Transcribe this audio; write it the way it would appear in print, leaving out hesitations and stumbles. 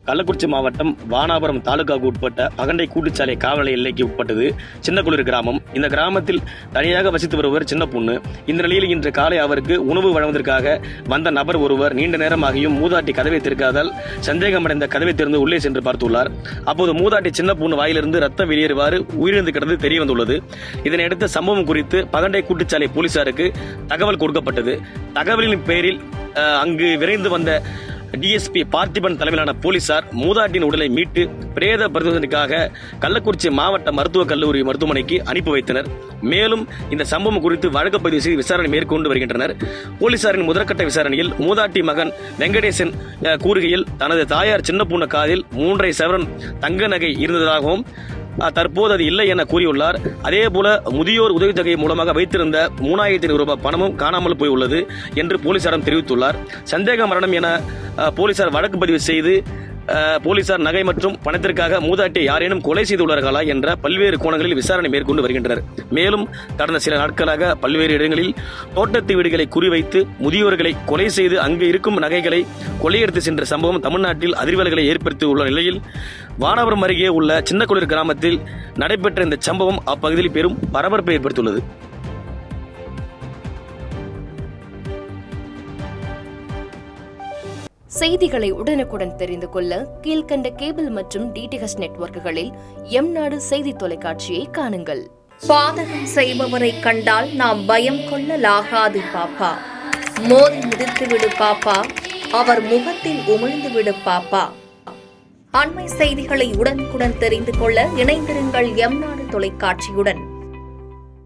கள்ளக்குறிச்சி மாவட்டம் வானாபுரம் தாலுகாவுக்கு உட்பட்ட பகண்டை கூட்டுச்சாலை காவல் எல்லைக்கு உட்பட்டது சின்னக்குளிர் கிராமம். இந்த கிராமத்தில் தனியாக வசித்து வருவர் சின்ன பொண்ணு. இந்த நிலையில் இன்று காலை அவருக்கு உணவு வழங்குவதற்காக வந்த நபர் ஒருவர் நீண்ட நேரமாகியும் மூதாட்டி கதவை திறக்காதால் சந்தேகமடைந்த கதவை திறந்து உள்ளே சென்று பார்த்துள்ளார். அப்போது மூதாட்டி சின்ன பொண்ணு வாயிலிருந்து ரத்தம் வெளியேறுவாறு உயிரிழந்து கிடந்து தெரிய வந்துள்ளது. இதனையடுத்த சம்பவம் குறித்து பகண்டை கூட்டுச்சாலை போலீசாருக்கு தகவல் கொடுக்கப்பட்டது. தகவலின் பேரில் அங்கு விரைந்து வந்த டிஎஸ்பி பார்த்திபன் தலைமையிலான போலீசார் மூதாட்டியின் உடலை மீட்டு பிரேத பரிசோதனைக்காக கள்ளக்குறிச்சி மாவட்ட மருத்துவக் கல்லூரி மருத்துவமனைக்கு அனுப்பி வைத்தனர். மேலும் இந்த சம்பவம் குறித்து வழக்கு பதிவு செய்து விசாரணை மேற்கொண்டு வருகின்றனர். போலீசாரின் முதற்கட்ட விசாரணையில் மூதாட்டி மகன் வெங்கடேசன் கூறுகையில் தனது தாயார் சின்ன பொண்ணு காதில் 3.5 சவரன் தங்க நகை இருந்ததாகவும் தற்போது அது இல்லை என கூறியுள்ளார். அதேபோல முதியோர் உதவித்தொகை மூலமாக வைத்திருந்த 3,500 ரூபாய் பணமும் காணாமல் போய் உள்ளது என்று போலீசாரிடம் தெரிவித்துள்ளார். சந்தேக மரணம் என போலீசார் வழக்கு பதிவு செய்து போலீசார் நகை மற்றும் பணத்திற்காக மூதாட்டியை யாரேனும் கொலை செய்துள்ளார்களா என்ற பல்வேறு கோணங்களில் விசாரணை மேற்கொண்டு வருகின்றனர். மேலும் கடந்த சில நாட்களாக பல்வேறு இடங்களில் தோட்டத்து வீடுகளை குறிவைத்து முதியோர்களை கொலை செய்து அங்கு இருக்கும் நகைகளை கொள்ளையடித்து சென்ற சம்பவம் தமிழ்நாட்டில் அதிர்வலைகளை ஏற்படுத்தியுள்ள நிலையில் வானாபுரம் அருகே உள்ள சின்னக்குளிர் கிராமத்தில் நடைபெற்ற இந்த சம்பவம் அப்பகுதியில் பெரும் பரபரப்பை ஏற்படுத்தியுள்ளது. செய்திகளை உடனுக்குடன் தெரிந்து கொள்ள கீழ்கண்ட கேபிள் மற்றும் டிடிஎச் நெட்வொர்க்குகளில் எம்நாடு செய்தி தொலைக்காட்சியை காணுங்கள். பாதகம் செய்பவரை கண்டால் நாம் பயம் கொள்ளலாகாது பாப்பா. மோதி மிதித்து விடு பாப்பா, அவர் முகத்தில் உமிழ்ந்து விடு பாப்பா. அண்மை செய்திகளை உடனுக்குடன் தெரிந்து கொள்ள இணைந்திருங்கள் எம்நாடு தொலைக்காட்சியுடன்.